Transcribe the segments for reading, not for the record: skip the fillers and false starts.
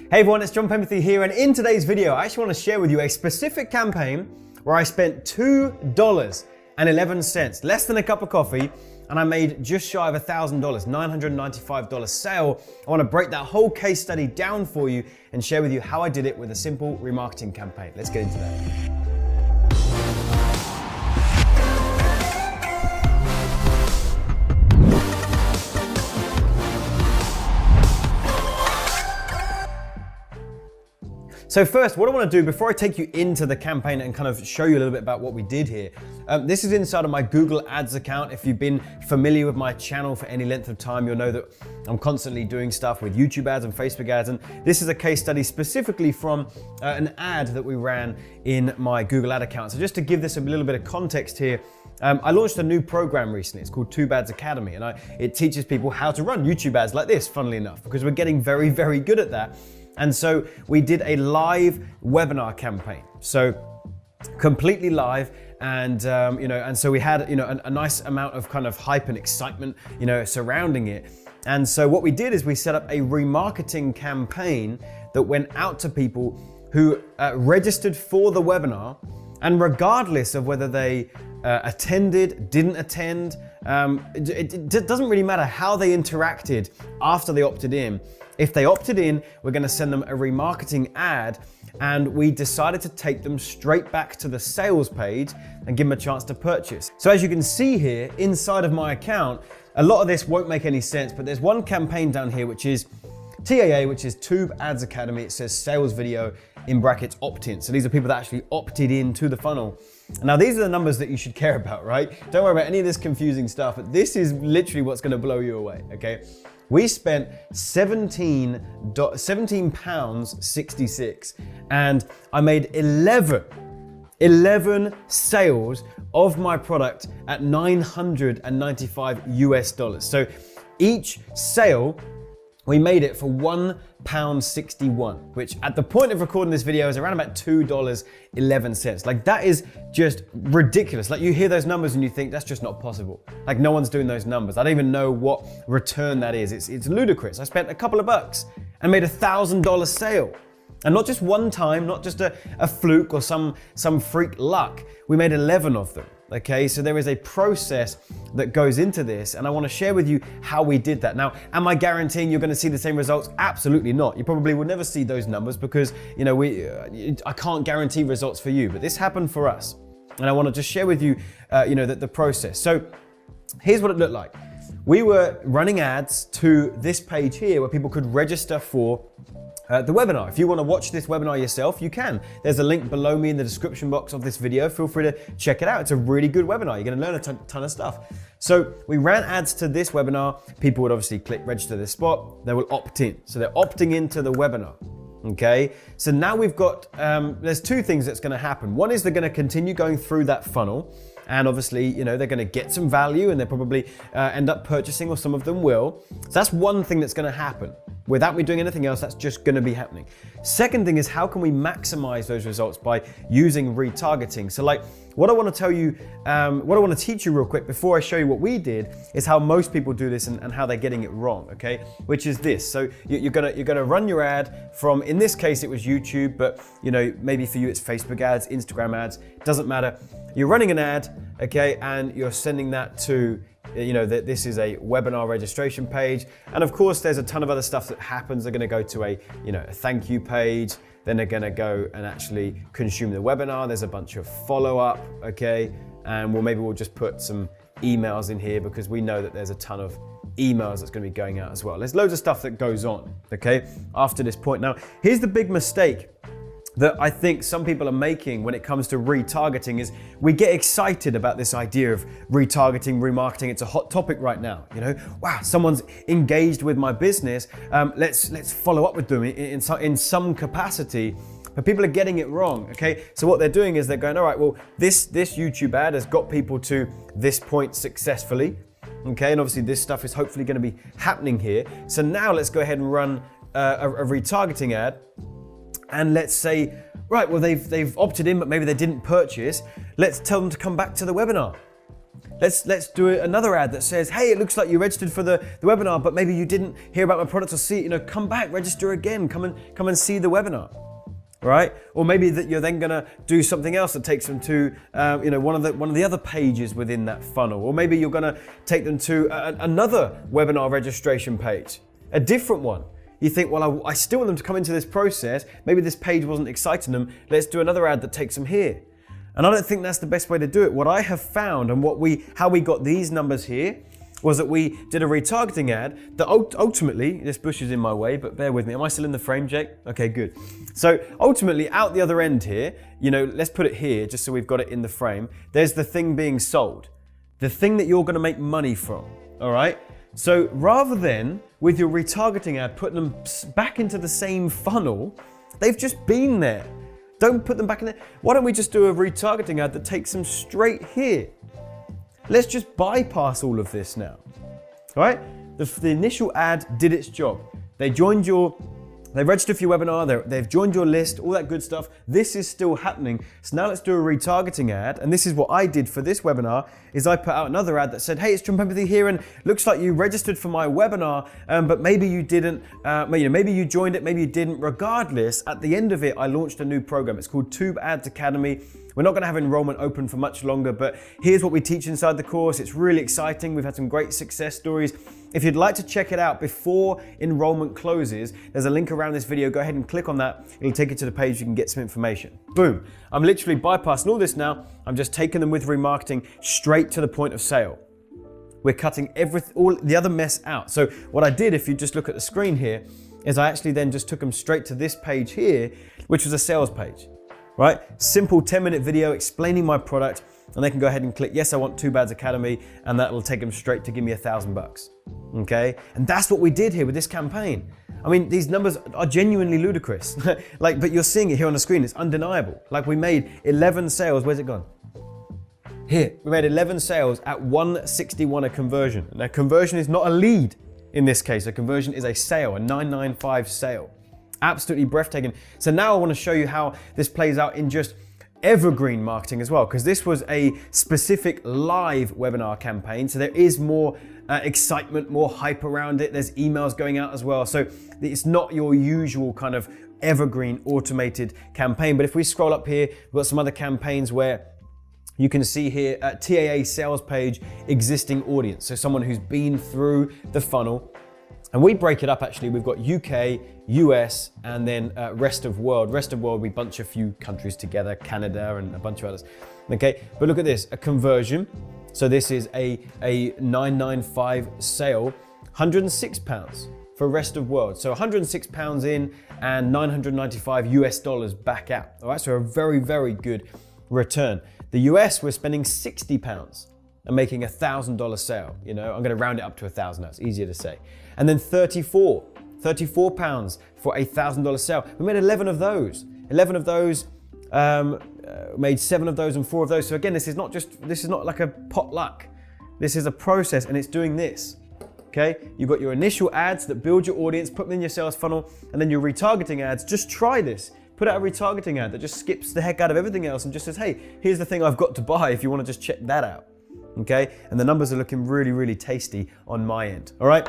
Hey everyone, it's John Penberthy here, and in today's video, I actually want to share with you a specific campaign where I spent $2.11, less than a cup of coffee, and I made just shy of $1,000, $995 sale. I want to break that whole case study down for you and share with you how I did it with a simple remarketing campaign. Let's get into that. So first, what I want to do before I take you into the campaign and kind of show you a little bit about what we did here, this is inside of my Google Ads account. If you've been familiar with my channel for any length of time, you'll know that I'm constantly doing stuff with YouTube ads and Facebook ads. And this is a case study specifically from an ad that we ran in my Google Ad account. So just to give this a little bit of context here, I launched a new program recently. It's called Tube Ads Academy, and it teaches people how to run YouTube ads like this, funnily enough, because we're getting very, very good at that. And so we did a live webinar campaign, so completely live, and and so we had a nice amount of kind of hype and excitement surrounding it. And so what we did is we set up a remarketing campaign that went out to people who registered for the webinar, and regardless of whether they attended, didn't attend, it doesn't really matter how they interacted after they opted in. If they opted in, we're going to send them a remarketing ad, and we decided to take them straight back to the sales page and give them a chance to purchase. So as you can see here inside of my account, a lot of this won't make any sense, but there's one campaign down here which is TAA, which is Tube Ads Academy. It says sales video in brackets opt-in. So these are people that actually opted into the funnel. Now these are the numbers that you should care about, right? Don't worry about any of this confusing stuff, but this is literally what's going to blow you away, okay? We spent £17.66, and I made 11 sales of my product at $995 US. So each sale, we made it for £1.61, which at the point of recording this video is around about $2.11. Like, that is just ridiculous. Like, you hear those numbers and you think that's just not possible. Like, no one's doing those numbers. I don't even know what return that is. It's ludicrous. I spent a couple of bucks and made $1,000 sale. And not just one time, not just a fluke or some freak luck. We made 11 of them. Okay, so there is a process that goes into this, and I want to share with you how we did that. Now, am I guaranteeing you're going to see the same results? Absolutely not. You probably will never see those numbers because I can't guarantee results for you, but this happened for us, and I want to just share with you, the process. So here's what it looked like. We were running ads to this page here where people could register for the webinar. If you want to watch this webinar yourself, you can. There's a link below me in the description box of this video. Feel free to check it out. It's a really good webinar. You're going to learn a ton of stuff. So we ran ads to this webinar. People would obviously click register this spot. They will opt in. So they're opting into the webinar. Okay, so now we've got, there's two things that's going to happen. One is they're going to continue going through that funnel. And obviously, they're going to get some value, and they probably end up purchasing, or some of them will. So that's one thing that's going to happen. Without me doing anything else, that's just going to be happening. Second thing is, how can we maximize those results by using retargeting? So like, what I want to tell you, what I want to teach you real quick before I show you what we did is how most people do this and how they're getting it wrong, okay? Which is this. So you're gonna run your ad from, in this case, it was YouTube, but maybe for you it's Facebook ads, Instagram ads, doesn't matter. You're running an ad, okay, and you're sending that to, this is a webinar registration page. And of course, there's a ton of other stuff that happens. They're gonna go to a thank you page. Then they're gonna go and actually consume the webinar. There's a bunch of follow-up, okay? And maybe we'll just put some emails in here because we know that there's a ton of emails that's gonna be going out as well. There's loads of stuff that goes on, okay, after this point. Now, here's the big mistake that I think some people are making when it comes to retargeting is we get excited about this idea of retargeting, remarketing. It's a hot topic right now. Wow, someone's engaged with my business. Let's follow up with them in some capacity. But people are getting it wrong, okay? So what they're doing is they're going, all right, well, this YouTube ad has got people to this point successfully, okay? And obviously this stuff is hopefully going to be happening here. So now let's go ahead and run a retargeting ad. And let's say, right, well, they've opted in, but maybe they didn't purchase. Let's tell them to come back to the webinar. Let's do another ad that says, hey, it looks like you registered for the webinar, but maybe you didn't hear about my product or see it, come back, register again, come and see the webinar. Right? Or maybe that you're then gonna do something else that takes them to one of the other pages within that funnel. Or maybe you're gonna take them to another webinar registration page, a different one. You think, well, I still want them to come into this process. Maybe this page wasn't exciting them. Let's do another ad that takes them here. And I don't think that's the best way to do it. What I have found and how we got these numbers here was that we did a retargeting ad that ultimately, this bush is in my way, but bear with me. Am I still in the frame, Jake? Okay, good. So ultimately, out the other end here, let's put it here just so we've got it in the frame. There's the thing being sold, the thing that you're gonna make money from, all right? So rather than, with your retargeting ad, putting them back into the same funnel, they've just been there. Don't put them back in there. Why don't we just do a retargeting ad that takes them straight here? Let's just bypass all of this now, all right? The initial ad did its job. They registered for your webinar, they've joined your list, all that good stuff. This is still happening. So now let's do a retargeting ad. And this is what I did for this webinar, is I put out another ad that said, hey, it's John Penberthy here, and looks like you registered for my webinar, but maybe you didn't, maybe you joined it, maybe you didn't. Regardless, at the end of it, I launched a new program. It's called Tube Ads Academy. We're not gonna have enrollment open for much longer, but here's what we teach inside the course. It's really exciting. We've had some great success stories. If you'd like to check it out before enrollment closes, there's a link around this video. Go ahead and click on that. It'll take you to the page. You can get some information. Boom. I'm literally bypassing all this now. I'm just taking them with remarketing straight to the point of sale. We're cutting all the other mess out. So what I did, if you just look at the screen here, is I actually then just took them straight to this page here, which was a sales page, right? Simple 10-minute video explaining my product, and they can go ahead and click, yes, I want Tube Ads Academy, and that will take them straight to give me $1,000, okay? And that's what we did here with this campaign. I mean, these numbers are genuinely ludicrous. But you're seeing it here on the screen, it's undeniable. Like, we made 11 sales, where's it gone? Here, we made 11 sales at 161 a conversion. Now, conversion is not a lead in this case. A conversion is a sale, a 995 sale. Absolutely breathtaking. So now I want to show you how this plays out in just evergreen marketing as well, because this was a specific live webinar campaign. So there is more excitement, more hype around it. There's emails going out as well. So it's not your usual kind of evergreen automated campaign. But if we scroll up here, we've got some other campaigns where you can see here at TAA sales page, existing audience. So someone who's been through the funnel. And we break it up actually. We've got UK, US, and then rest of world. Rest of world, we bunch a few countries together, Canada and a bunch of others. Okay, but look at this, a conversion. So this is a 995 sale, £106 for rest of world. So £106 in and 995 US dollars back out. All right, so a very, very good return. The US, we're spending £60 and making $1,000 sale. I'm gonna round it up to 1,000, that's easier to say. And then £34 for a $1,000 sale. We made 11 of those. 11 of those, made 7 of those and 4 of those. So again, this is not like a potluck. This is a process, and it's doing this. Okay, you've got your initial ads that build your audience, put them in your sales funnel, and then your retargeting ads. Just try this. Put out a retargeting ad that just skips the heck out of everything else and just says, hey, here's the thing I've got to buy if you want to just check that out. Okay, and the numbers are looking really, really tasty on my end. All right.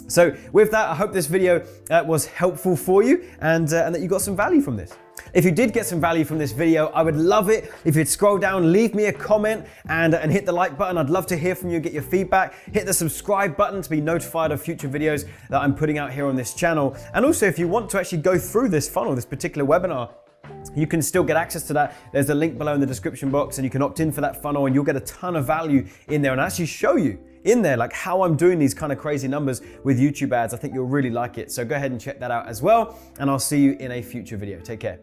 So with that, I hope this video was helpful for you and that you got some value from this. If you did get some value from this video, I would love it if you'd scroll down, leave me a comment and hit the like button. I'd love to hear from you, get your feedback. Hit the subscribe button to be notified of future videos that I'm putting out here on this channel. And also, if you want to actually go through this funnel, this particular webinar, you can still get access to that. There's a link below in the description box and you can opt in for that funnel and you'll get a ton of value in there and actually show you in there like how I'm doing these kind of crazy numbers with YouTube ads. I think you'll really like it. So go ahead and check that out as well. And I'll see you in a future video. Take care.